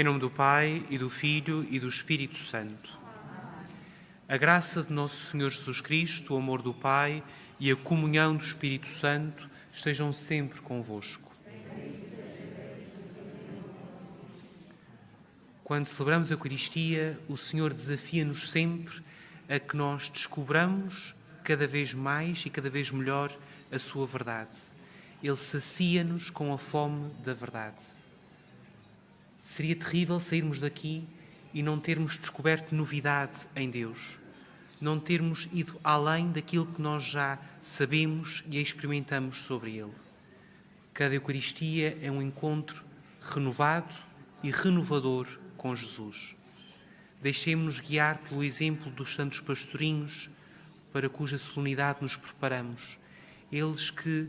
Em nome do Pai, e do Filho, e do Espírito Santo. A graça de nosso Senhor Jesus Cristo, o amor do Pai e a comunhão do Espírito Santo estejam sempre convosco. Quando celebramos a Eucaristia, o Senhor desafia-nos sempre a que nós descobramos cada vez mais e cada vez melhor a sua verdade. Ele sacia-nos com a fome da verdade. Seria terrível sairmos daqui e não termos descoberto novidade em Deus, não termos ido além daquilo que nós já sabemos e experimentamos sobre Ele. Cada Eucaristia é um encontro renovado e renovador com Jesus. Deixemos-nos guiar pelo exemplo dos santos pastorinhos, para cuja solenidade nos preparamos. Eles que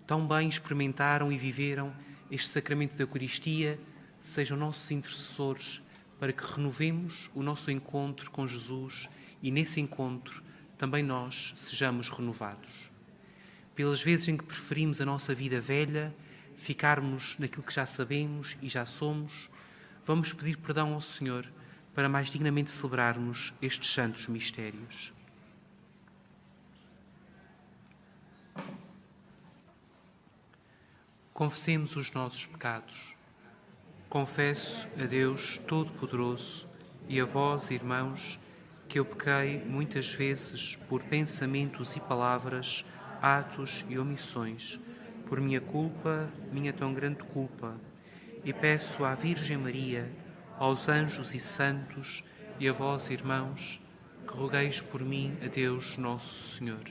tão bem experimentaram e viveram este sacramento da Eucaristia, sejam nossos intercessores para que renovemos o nosso encontro com Jesus e nesse encontro também nós sejamos renovados. Pelas vezes em que preferimos a nossa vida velha, ficarmos naquilo que já sabemos e já somos, vamos pedir perdão ao Senhor para mais dignamente celebrarmos estes santos mistérios. Confessemos os nossos pecados. Confesso a Deus Todo-Poderoso e a vós, irmãos, que eu pequei muitas vezes por pensamentos e palavras, atos e omissões, por minha culpa, minha tão grande culpa, e peço à Virgem Maria, aos anjos e santos e a vós, irmãos, que rogueis por mim a Deus Nosso Senhor.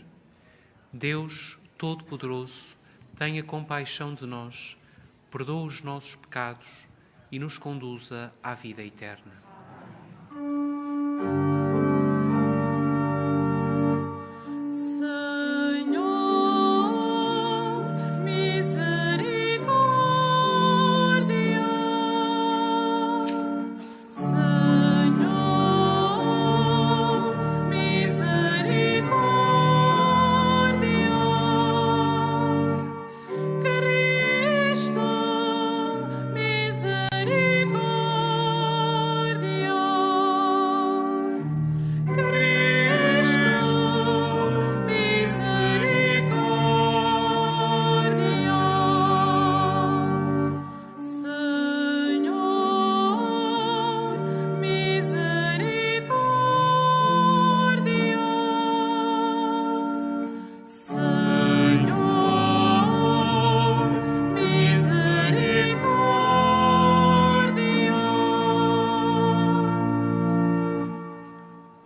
Deus Todo-Poderoso, tenha compaixão de nós, perdoa os nossos pecados e nos conduza à vida eterna.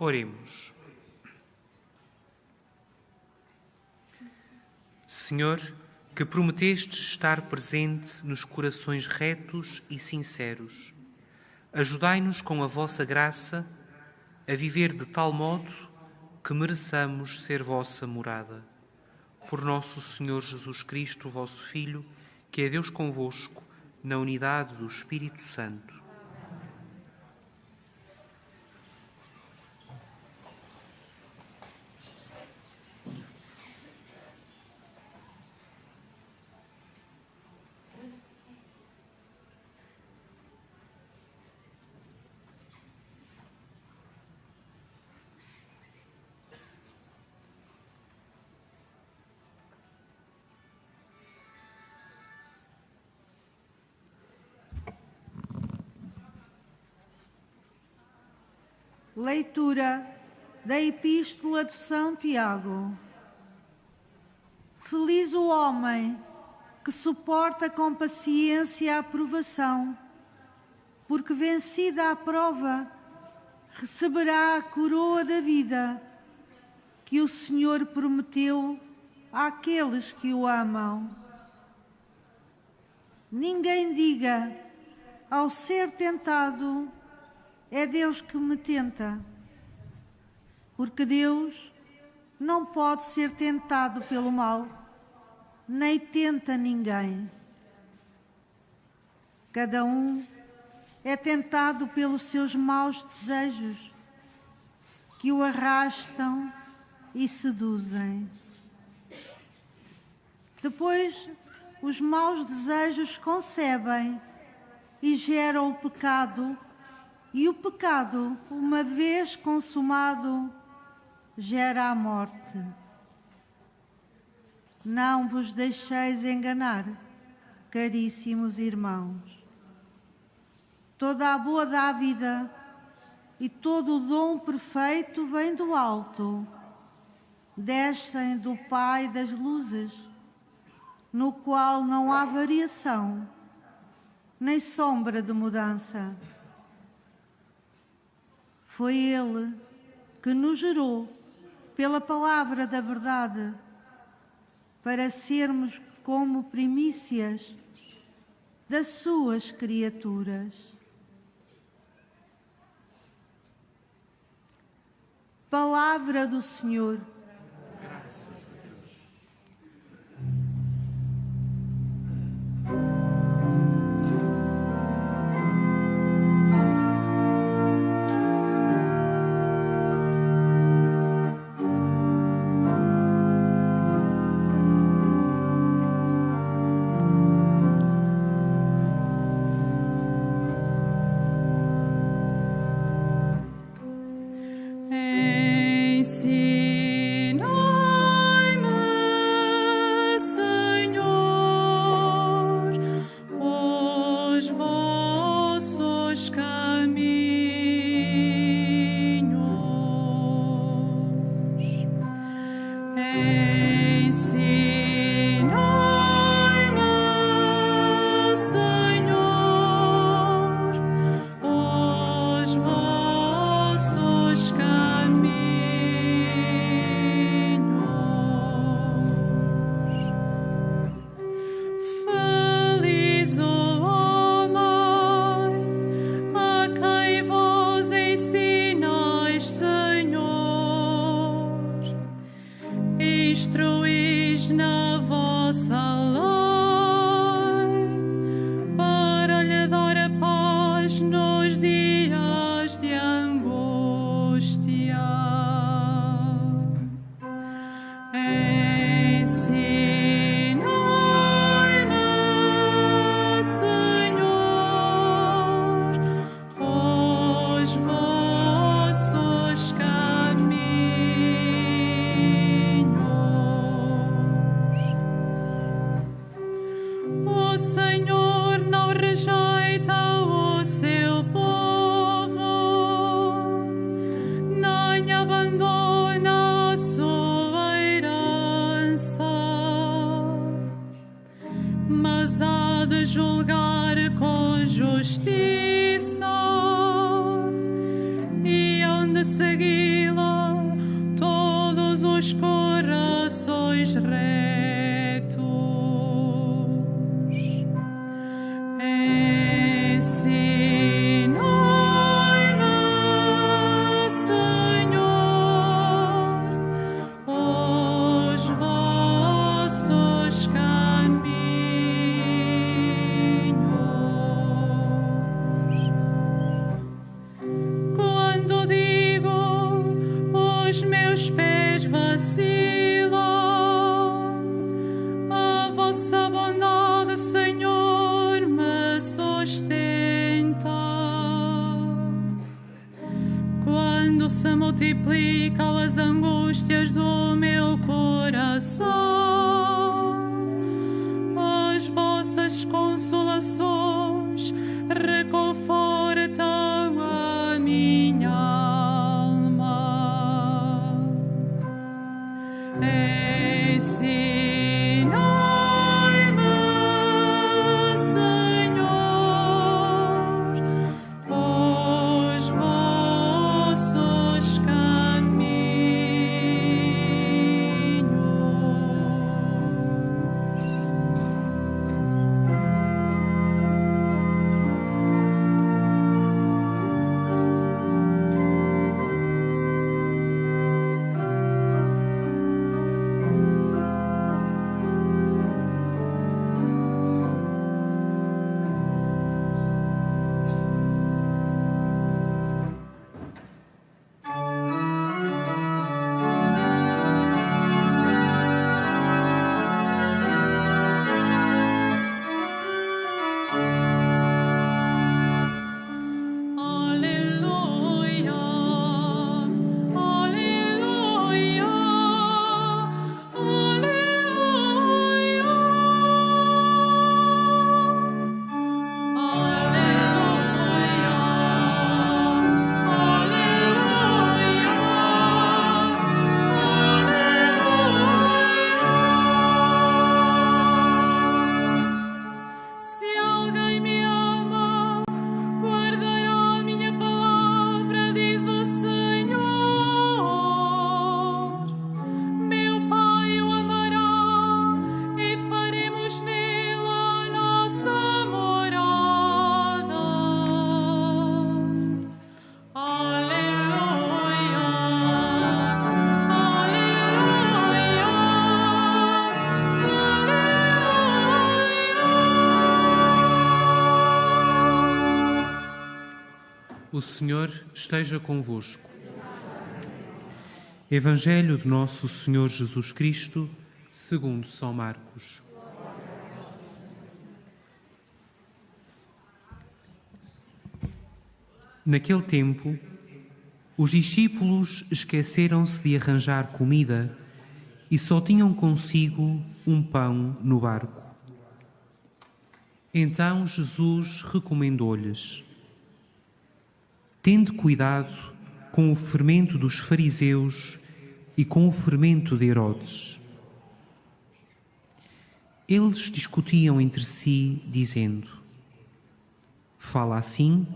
Oremos. Senhor, que prometestes estar presente nos corações retos e sinceros, ajudai-nos com a vossa graça a viver de tal modo que mereçamos ser vossa morada. Por nosso Senhor Jesus Cristo, vosso Filho, que é Deus convosco, na unidade do Espírito Santo. Leitura da Epístola de São Tiago. Feliz o homem que suporta com paciência a provação, porque vencida a prova, receberá a coroa da vida que o Senhor prometeu àqueles que o amam. Ninguém diga, ao ser tentado, é Deus que me tenta, porque Deus não pode ser tentado pelo mal, nem tenta ninguém. Cada um é tentado pelos seus maus desejos, que o arrastam e seduzem. Depois, os maus desejos concebem e gera o pecado, e o pecado, uma vez consumado, gera a morte. Não vos deixeis enganar, caríssimos irmãos. Toda a boa dávida e todo o dom perfeito vem do alto, descem do Pai das luzes, no qual não há variação, nem sombra de mudança. Foi Ele que nos gerou pela palavra da verdade, para sermos como primícias das suas criaturas. Palavra do Senhor. Graças a Deus. Multiplicam as angústias do meu coração, as vossas consolações reconfortam a minha alma. Ensinai-me, Senhor, os vossos caminhos. O Senhor esteja convosco. Evangelho de Nosso Senhor Jesus Cristo, segundo São Marcos. Naquele tempo, os discípulos esqueceram-se de arranjar comida e só tinham consigo um pão no barco. Então Jesus recomendou-lhes: tende cuidado com o fermento dos fariseus e com o fermento de Herodes. Eles discutiam entre si, dizendo: fala assim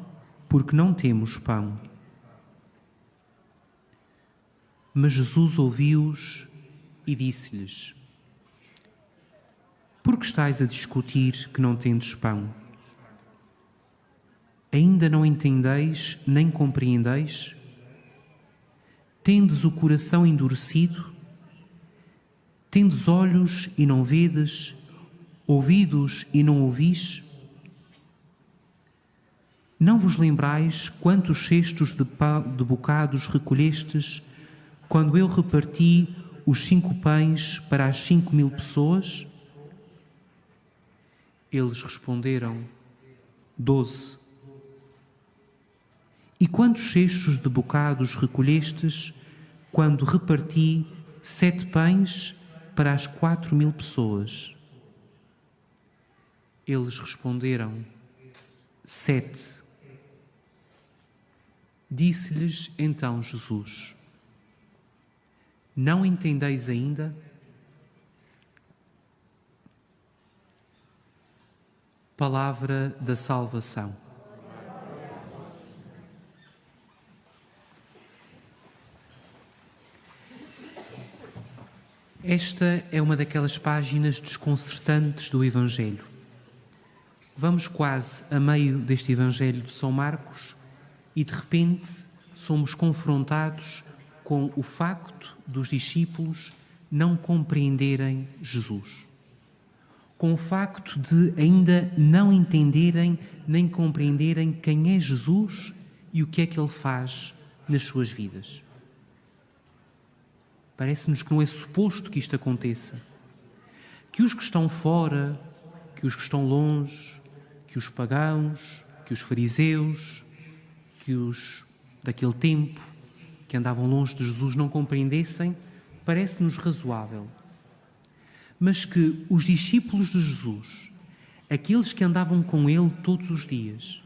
porque não temos pão. Mas Jesus ouviu-os e disse-lhes: por que estáis a discutir que não tendes pão? Ainda não entendeis nem compreendeis? Tendes o coração endurecido? Tendes olhos e não vedes? Ouvidos e não ouvis? Não vos lembrais quantos cestos de bocados recolhestes quando eu reparti os 5 pães para as 5.000 pessoas? Eles responderam: 12. E quantos cestos de bocados recolhestes quando reparti 7 pães para as 4.000 pessoas? Eles responderam: 7. Disse-lhes então Jesus: não entendeis ainda? Palavra da salvação. Esta é uma daquelas páginas desconcertantes do Evangelho. Vamos quase a meio deste Evangelho de São Marcos e, de repente, somos confrontados com o facto dos discípulos não compreenderem Jesus. Com o facto de ainda não entenderem nem compreenderem quem é Jesus e o que é que Ele faz nas suas vidas. Parece-nos que não é suposto que isto aconteça. Que os que estão fora, que os que estão longe, que os pagãos, que os fariseus, que os daquele tempo que andavam longe de Jesus não compreendessem, parece-nos razoável. Mas que os discípulos de Jesus, aqueles que andavam com Ele todos os dias,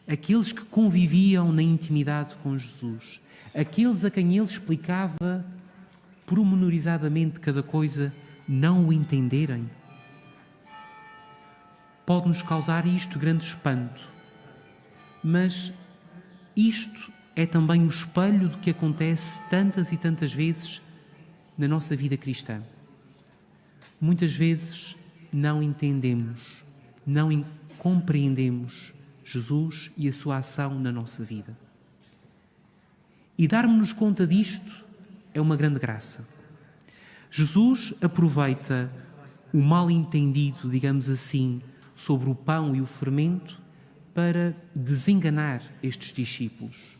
aqueles que conviviam na intimidade com Jesus, aqueles a quem Ele explicava pormenorizadamente cada coisa, não o entenderem, pode-nos causar isto grande espanto. Mas isto é também o espelho do que acontece tantas e tantas vezes na nossa vida cristã. Muitas vezes não entendemos, não compreendemos Jesus e a sua ação na nossa vida. E darmos-nos conta disto é uma grande graça. Jesus aproveita o mal-entendido, digamos assim, sobre o pão e o fermento para desenganar estes discípulos,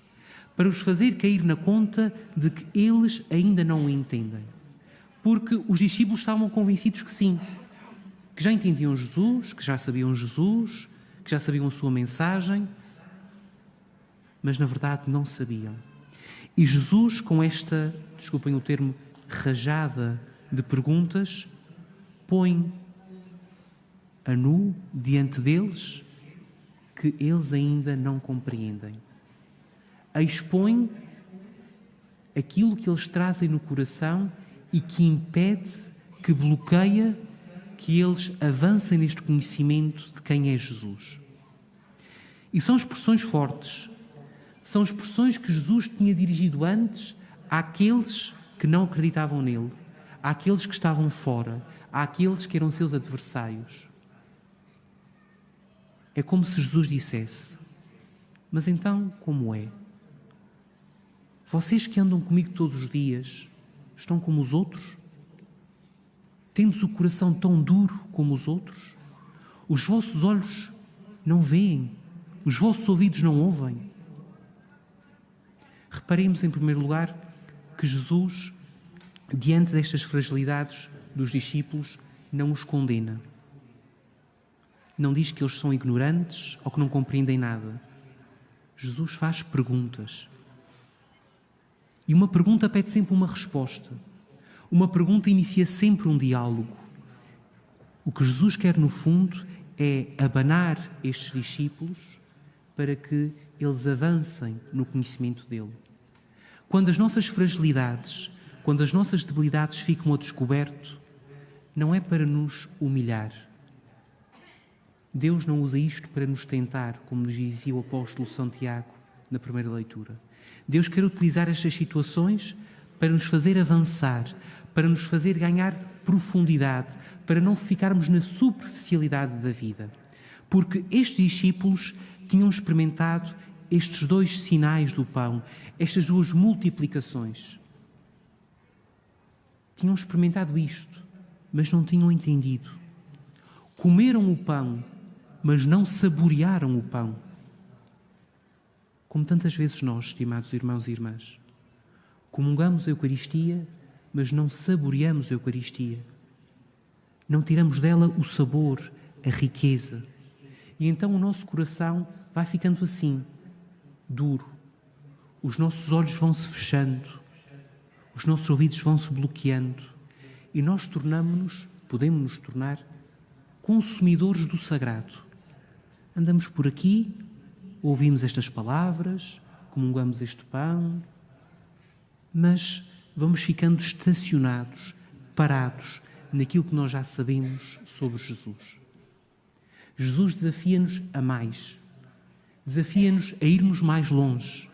para os fazer cair na conta de que eles ainda não o entendem. Porque os discípulos estavam convencidos que sim, que já entendiam Jesus, que já sabiam Jesus, que já sabiam a sua mensagem, mas na verdade não sabiam. E Jesus, com esta, desculpem o termo, rajada de perguntas, põe a nu diante deles que eles ainda não compreendem. Expõe aquilo que eles trazem no coração e que impede, que bloqueia que eles avancem neste conhecimento de quem é Jesus. E são expressões fortes, são expressões que Jesus tinha dirigido antes àqueles que não acreditavam nele, àqueles que estavam fora, àqueles que eram seus adversários. É como se Jesus dissesse: mas então como é? Vocês que andam comigo todos os dias, estão como os outros? Tendes o coração tão duro como os outros? Os vossos olhos não veem? Os vossos ouvidos não ouvem? Reparemos, em primeiro lugar, que Jesus, diante destas fragilidades dos discípulos, não os condena. Não diz que eles são ignorantes ou que não compreendem nada. Jesus faz perguntas. E uma pergunta pede sempre uma resposta. Uma pergunta inicia sempre um diálogo. O que Jesus quer, no fundo, é abanar estes discípulos para que eles avancem no conhecimento dele. Quando as nossas fragilidades, quando as nossas debilidades ficam a descoberto, não é para nos humilhar. Deus não usa isto para nos tentar, como nos dizia o apóstolo São Tiago na primeira leitura. Deus quer utilizar estas situações para nos fazer avançar, para nos fazer ganhar profundidade, para não ficarmos na superficialidade da vida. Porque estes discípulos tinham experimentado estes dois sinais do pão, estas duas multiplicações. Tinham experimentado isto, mas não tinham entendido. Comeram o pão, mas não saborearam o pão. Como tantas vezes nós, estimados irmãos e irmãs, comungamos a Eucaristia, mas não saboreamos a Eucaristia. Não tiramos dela o sabor, a riqueza. E então o nosso coração vai ficando assim, duro. Os nossos olhos vão se fechando, os nossos ouvidos vão se bloqueando e nós podemos nos tornar consumidores do sagrado. Andamos por aqui, ouvimos estas palavras, comungamos este pão, mas vamos ficando estacionados, parados naquilo que nós já sabemos sobre Jesus. Jesus desafia-nos a mais, desafia-nos a irmos mais longe,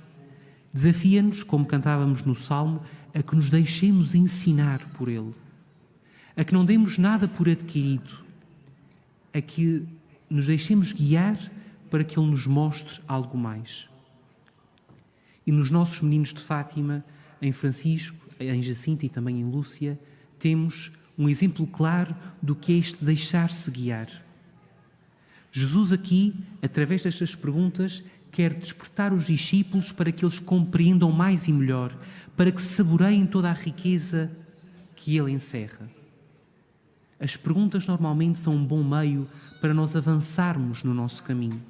desafia-nos, como cantávamos no Salmo, a que nos deixemos ensinar por Ele, a que não demos nada por adquirido, a que nos deixemos guiar para que Ele nos mostre algo mais. E nos nossos meninos de Fátima, em Francisco, em Jacinta e também em Lúcia, temos um exemplo claro do que é este deixar-se guiar. Jesus aqui, através destas perguntas, quer despertar os discípulos para que eles compreendam mais e melhor, para que saboreiem toda a riqueza que Ele encerra. As perguntas normalmente são um bom meio para nós avançarmos no nosso caminho.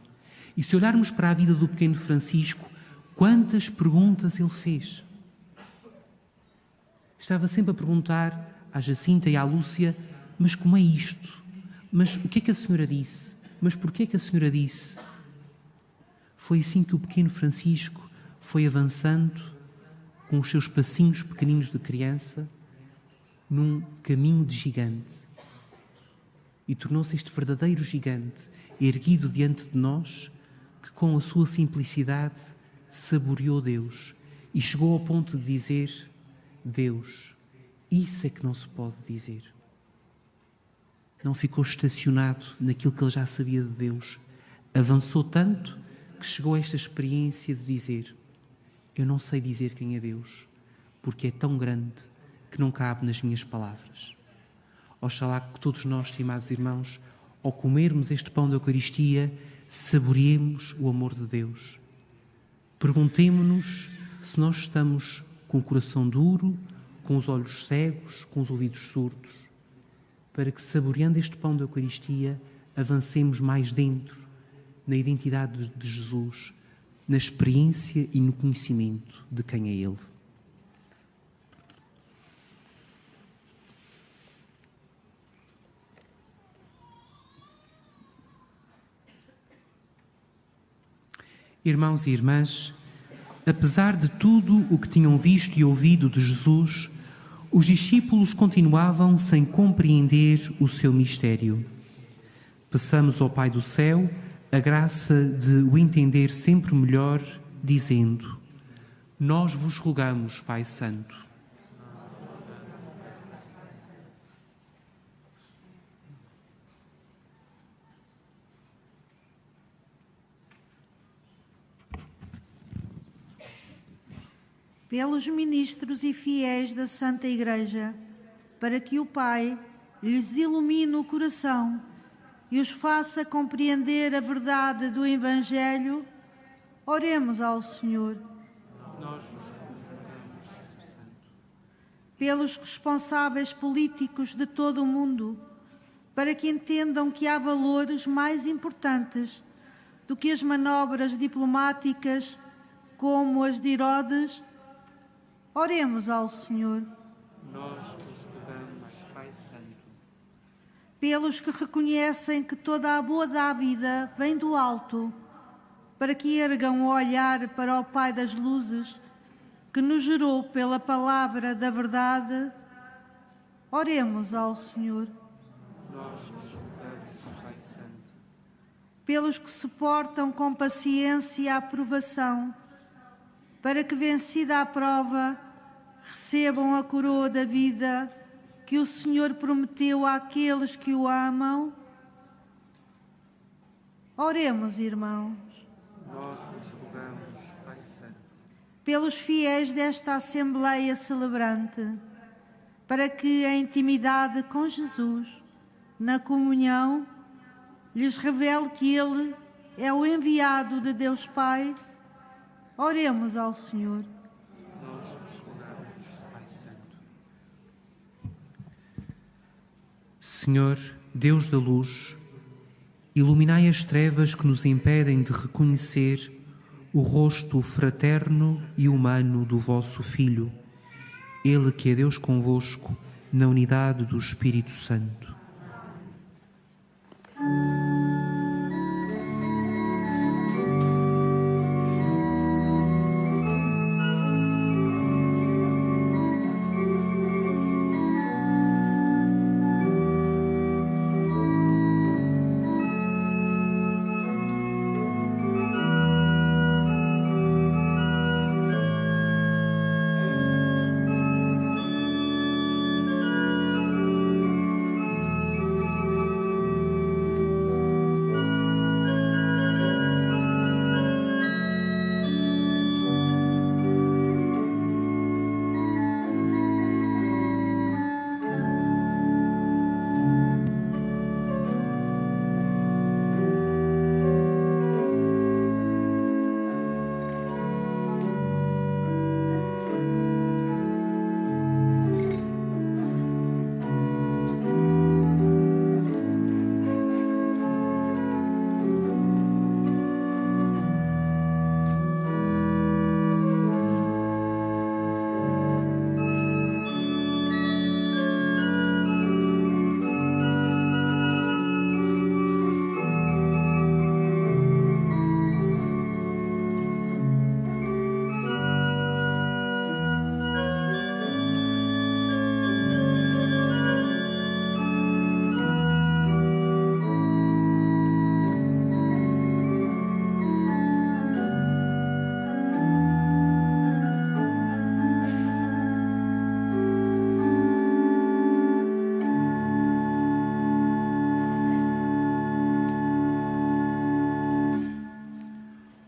E se olharmos para a vida do pequeno Francisco, quantas perguntas ele fez? Estava sempre a perguntar à Jacinta e à Lúcia, mas como é isto? Mas o que é que a senhora disse? Mas porquê é que a senhora disse? Foi assim que o pequeno Francisco foi avançando com os seus passinhos pequeninos de criança num caminho de gigante. E tornou-se este verdadeiro gigante, erguido diante de nós, que com a sua simplicidade saboreou Deus e chegou ao ponto de dizer: Deus, isso é que não se pode dizer. Não ficou estacionado naquilo que ele já sabia de Deus. Avançou tanto que chegou a esta experiência de dizer: eu não sei dizer quem é Deus, porque é tão grande que não cabe nas minhas palavras. Oxalá que todos nós, estimados irmãos, ao comermos este pão da Eucaristia, saboreemos o amor de Deus. Perguntemo-nos se nós estamos com o coração duro, com os olhos cegos, com os ouvidos surdos, para que, saboreando este pão da Eucaristia, avancemos mais dentro, na identidade de Jesus, na experiência e no conhecimento de quem é Ele. Irmãos e irmãs, apesar de tudo o que tinham visto e ouvido de Jesus, os discípulos continuavam sem compreender o seu mistério. Peçamos ao Pai do céu a graça de o entender sempre melhor, dizendo: nós vos rogamos, Pai Santo. Pelos ministros e fiéis da Santa Igreja, para que o Pai lhes ilumine o coração e os faça compreender a verdade do Evangelho, oremos ao Senhor. Nós vos rogamos, Santo. Pelos responsáveis políticos de todo o mundo, para que entendam que há valores mais importantes do que as manobras diplomáticas como as de Herodes, oremos ao Senhor. Nós vos rogamos, Pai Santo. Pelos que reconhecem que toda a boa dávida vem do alto, para que ergam o olhar para o Pai das luzes, que nos gerou pela palavra da verdade, oremos ao Senhor. Nós vos rogamos, Pai Santo. Pelos que suportam com paciência a provação, para que, vencida a prova, recebam a coroa da vida que o Senhor prometeu àqueles que o amam. Oremos, irmãos. Nós vos rogamos, Pai Santo. Pelos fiéis desta Assembleia celebrante, para que a intimidade com Jesus, na comunhão, lhes revele que Ele é o enviado de Deus Pai, oremos ao Senhor. Nós vos rogamos, Pai Santo. Senhor, Deus da luz, iluminai as trevas que nos impedem de reconhecer o rosto fraterno e humano do vosso Filho, Ele que é Deus convosco, na unidade do Espírito Santo.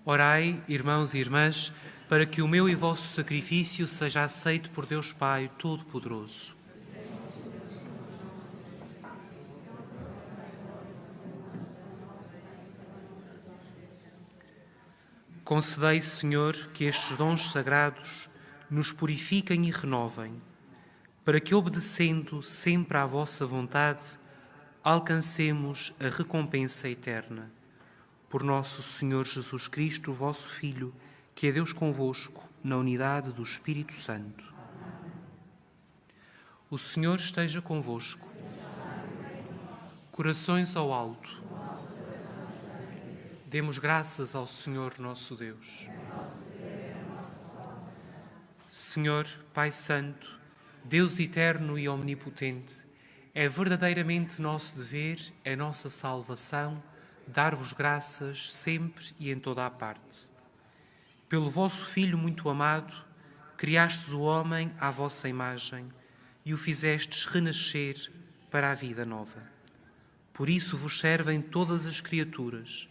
Orai, irmãos e irmãs, para que o meu e vosso sacrifício seja aceito por Deus Pai Todo-Poderoso. Concedei, Senhor, que estes dons sagrados nos purifiquem e renovem, para que, obedecendo sempre à vossa vontade, alcancemos a recompensa eterna. Por nosso Senhor Jesus Cristo, vosso Filho, que é Deus convosco, na unidade do Espírito Santo. O Senhor esteja convosco. Corações ao alto. Demos graças ao Senhor nosso Deus. Senhor, Pai Santo, Deus eterno e omnipotente, é verdadeiramente nosso dever, é nossa salvação, dar-vos graças sempre e em toda a parte. Pelo vosso Filho muito amado, criastes o homem à vossa imagem e o fizestes renascer para a vida nova. Por isso vos servem todas as criaturas,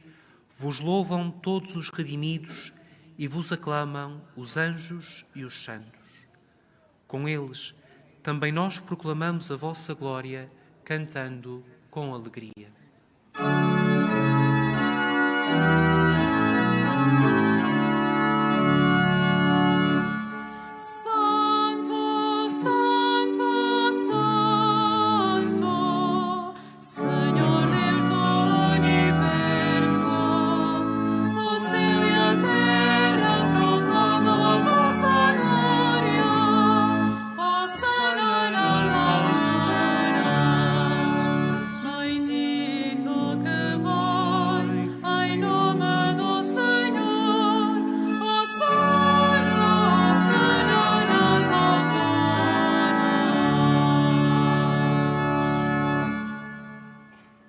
vos louvam todos os redimidos e vos aclamam os anjos e os santos. Com eles, também nós proclamamos a vossa glória, cantando com alegria.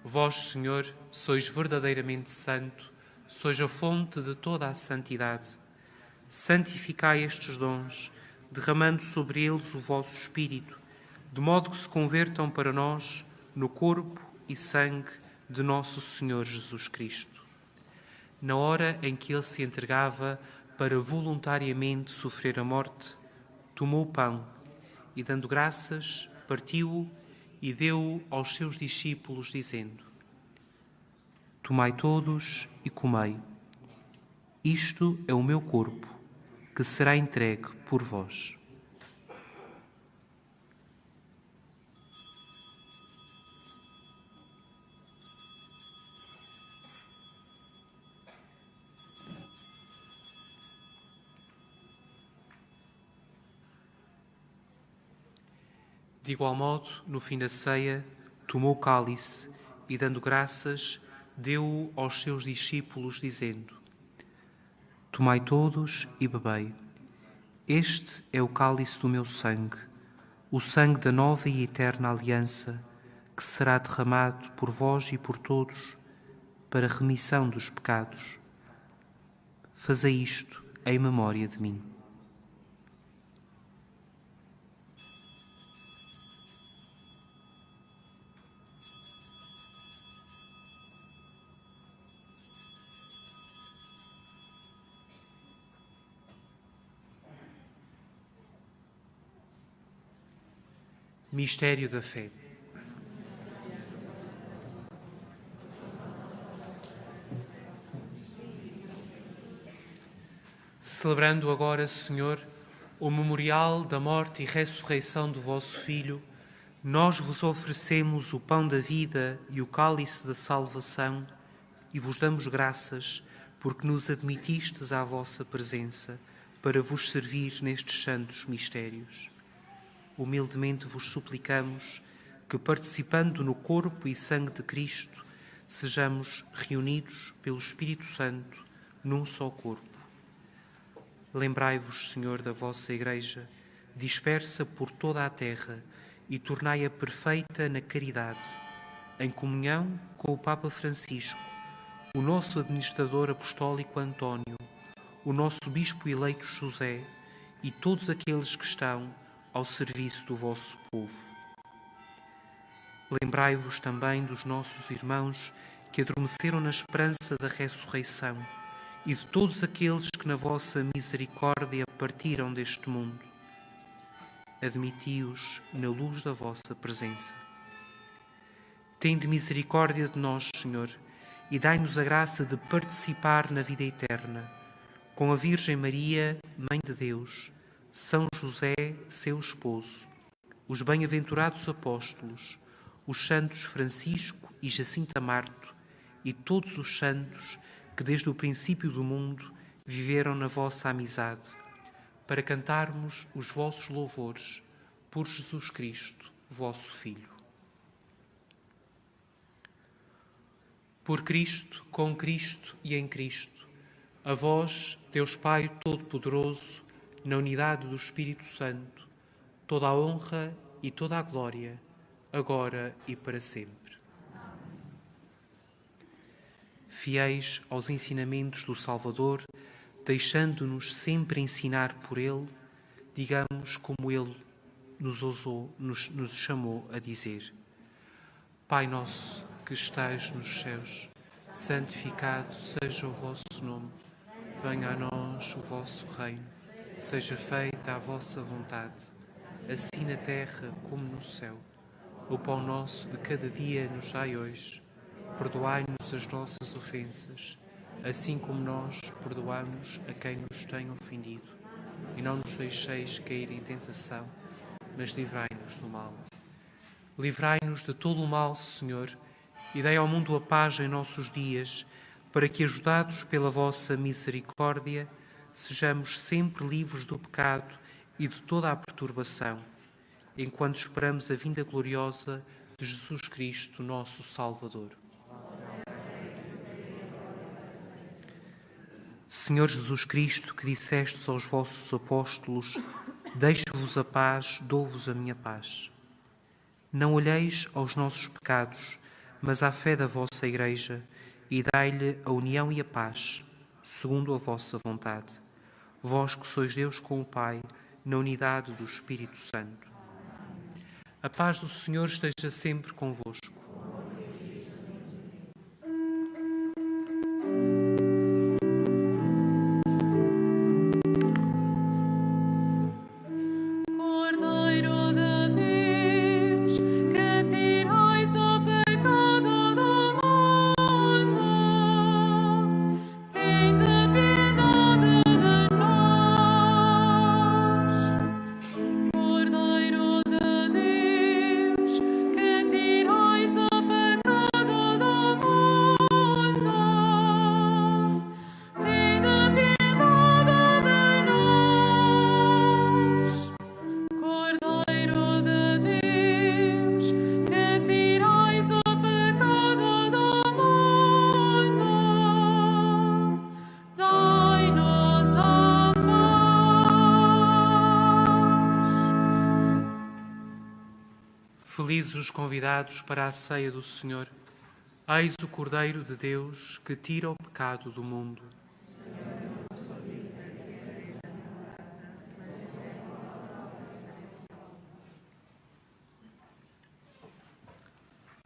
Vós, Senhor, sois verdadeiramente santo, sois a fonte de toda a santidade. Santificai estes dons, derramando sobre eles o vosso Espírito, de modo que se convertam para nós no corpo e sangue de nosso Senhor Jesus Cristo. Na hora em que ele se entregava para voluntariamente sofrer a morte, tomou o pão e, dando graças, partiu-o e deu-o aos seus discípulos, dizendo: Tomai todos e comei. Isto é o meu corpo, que será entregue por vós. De igual modo, no fim da ceia, tomou o cálice e, dando graças, deu-o aos seus discípulos, dizendo: Tomai todos e bebei. Este é o cálice do meu sangue, o sangue da nova e eterna aliança, que será derramado por vós e por todos para a remissão dos pecados. Fazei isto em memória de mim. Mistério da fé. Celebrando agora, Senhor, o memorial da morte e ressurreição do vosso Filho, nós vos oferecemos o pão da vida e o cálice da salvação e vos damos graças porque nos admitistes à vossa presença para vos servir nestes santos mistérios. Humildemente vos suplicamos que, participando no corpo e sangue de Cristo, sejamos reunidos pelo Espírito Santo num só corpo. Lembrai-vos, Senhor, da vossa Igreja, dispersa por toda a terra, e tornai-a perfeita na caridade, em comunhão com o Papa Francisco, o nosso administrador apostólico António, o nosso bispo eleito José e todos aqueles que estão ao serviço do vosso povo. Lembrai-vos também dos nossos irmãos que adormeceram na esperança da ressurreição e de todos aqueles que na vossa misericórdia partiram deste mundo. Admiti-os na luz da vossa presença. Tende misericórdia de nós, Senhor, e dai-nos a graça de participar na vida eterna, com a Virgem Maria, Mãe de Deus, São José, seu esposo, os bem-aventurados apóstolos, os santos Francisco e Jacinta Marto e todos os santos que desde o princípio do mundo viveram na vossa amizade, para cantarmos os vossos louvores por Jesus Cristo, vosso Filho. Por Cristo, com Cristo e em Cristo, a vós, Deus Pai Todo-Poderoso, na unidade do Espírito Santo, toda a honra e toda a glória, agora e para sempre. Fiéis aos ensinamentos do Salvador, deixando-nos sempre ensinar por Ele, digamos como Ele nos chamou a dizer: Pai nosso que estais nos céus, santificado seja o vosso nome. Venha a nós o vosso reino. Seja feita a vossa vontade, assim na terra como no céu. O pão nosso de cada dia nos dai hoje. Perdoai-nos as nossas ofensas, assim como nós perdoamos a quem nos tem ofendido. E não nos deixeis cair em tentação, mas livrai-nos do mal. Livrai-nos de todo o mal, Senhor, e dai ao mundo a paz em nossos dias, para que, ajudados pela vossa misericórdia, sejamos sempre livres do pecado e de toda a perturbação, enquanto esperamos a vinda gloriosa de Jesus Cristo, nosso Salvador. Senhor Jesus Cristo, que dissestes aos vossos apóstolos: deixo-vos a paz, dou-vos a minha paz. Não olheis aos nossos pecados, mas à fé da vossa Igreja, e dai-lhe a união e a paz, segundo a vossa vontade. Vós que sois Deus com o Pai, na unidade do Espírito Santo. A paz do Senhor esteja sempre convosco. Felizes os convidados para a ceia do Senhor. Eis o Cordeiro de Deus que tira o pecado do mundo.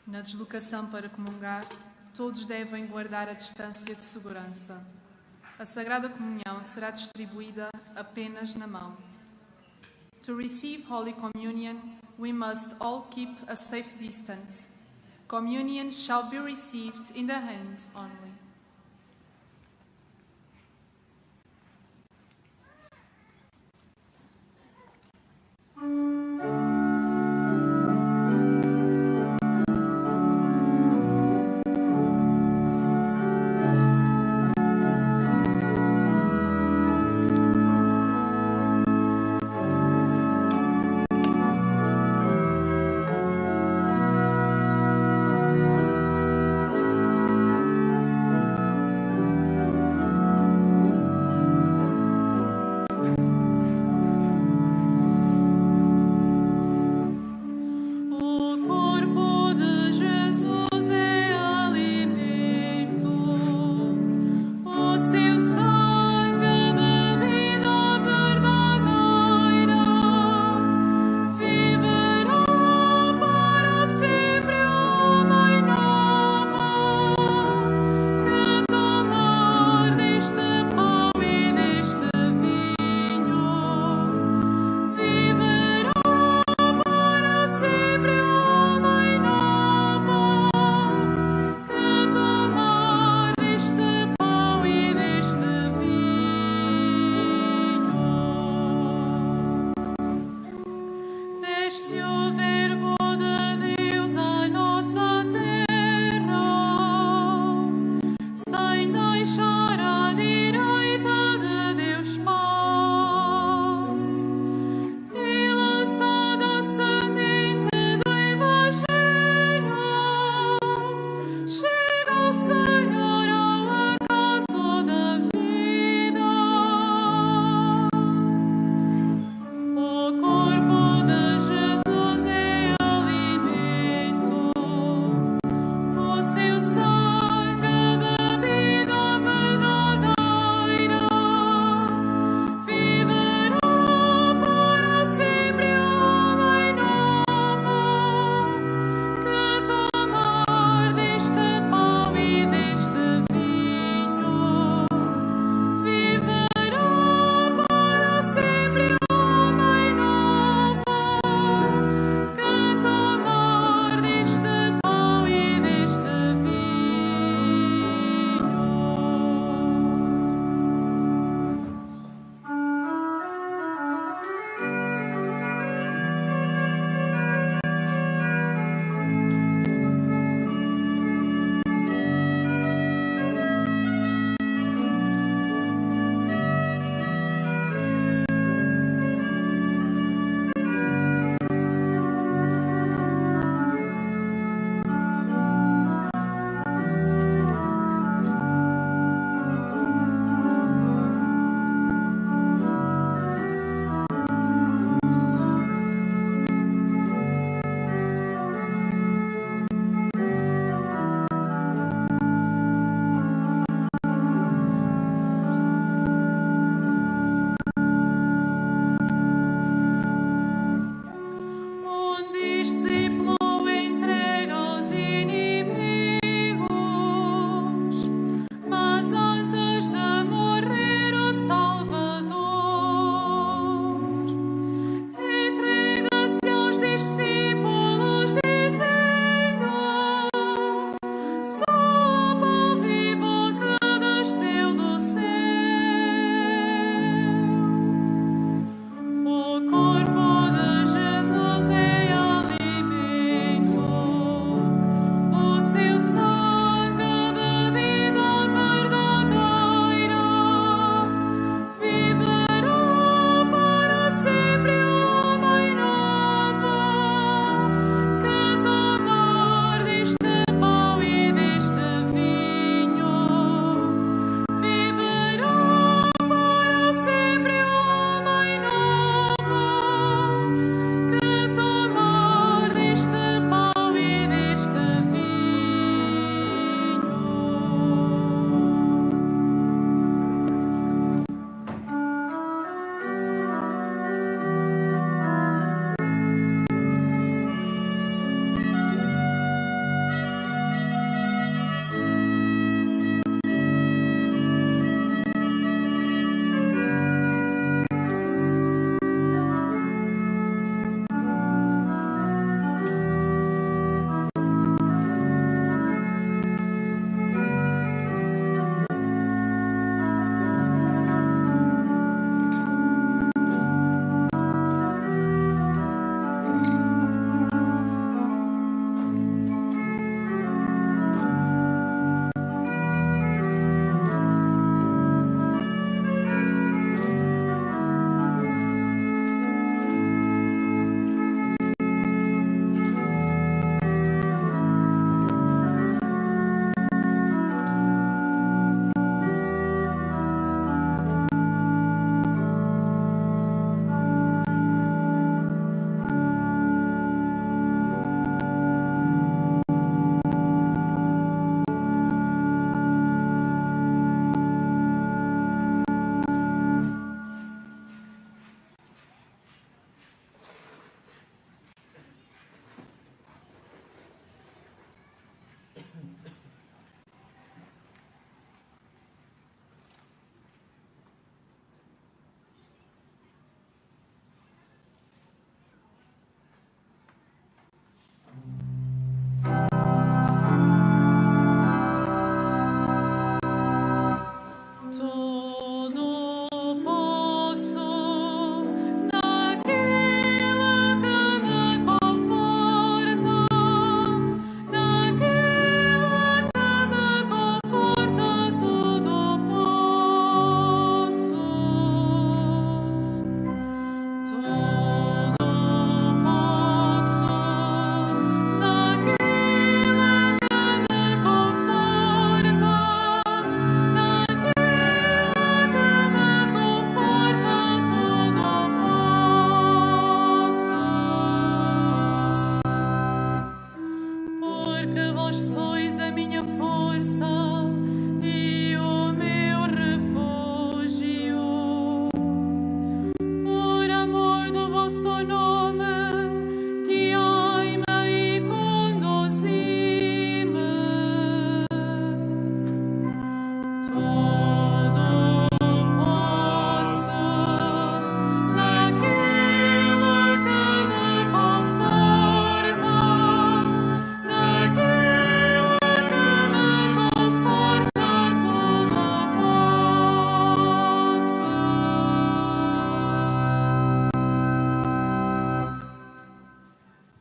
Na deslocação para comungar, todos devem guardar a distância de segurança. A Sagrada Comunhão será distribuída apenas na mão. To receive Holy Communion, we must all keep a safe distance. Communion shall be received in the hand only.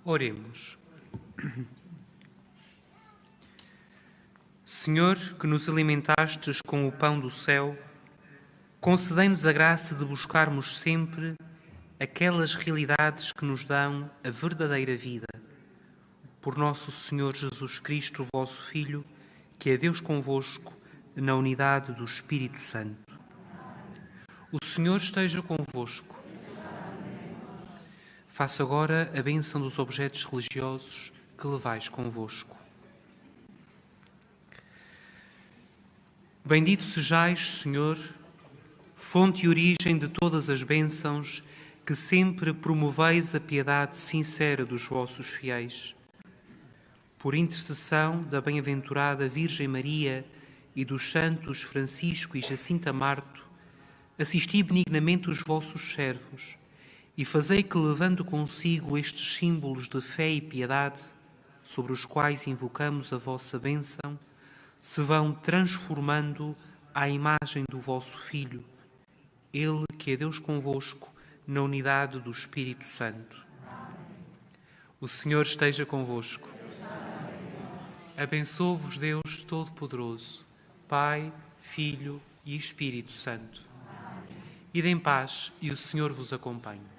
Oremos. Senhor, que nos alimentastes com o pão do céu, concedei-nos a graça de buscarmos sempre aquelas realidades que nos dão a verdadeira vida. Por nosso Senhor Jesus Cristo, vosso Filho, que é Deus convosco, na unidade do Espírito Santo. O Senhor esteja convosco. Faça agora a bênção dos objetos religiosos que levais convosco. Bendito sejais, Senhor, fonte e origem de todas as bênçãos, que sempre promoveis a piedade sincera dos vossos fiéis. Por intercessão da bem-aventurada Virgem Maria e dos santos Francisco e Jacinta Marto, assisti benignamente os vossos servos e fazei que, levando consigo estes símbolos de fé e piedade, sobre os quais invocamos a vossa bênção, se vão transformando à imagem do vosso Filho, Ele que é Deus convosco, na unidade do Espírito Santo. O Senhor esteja convosco. Abençoe-vos Deus Todo-Poderoso, Pai, Filho e Espírito Santo. Ide em paz e o Senhor vos acompanhe.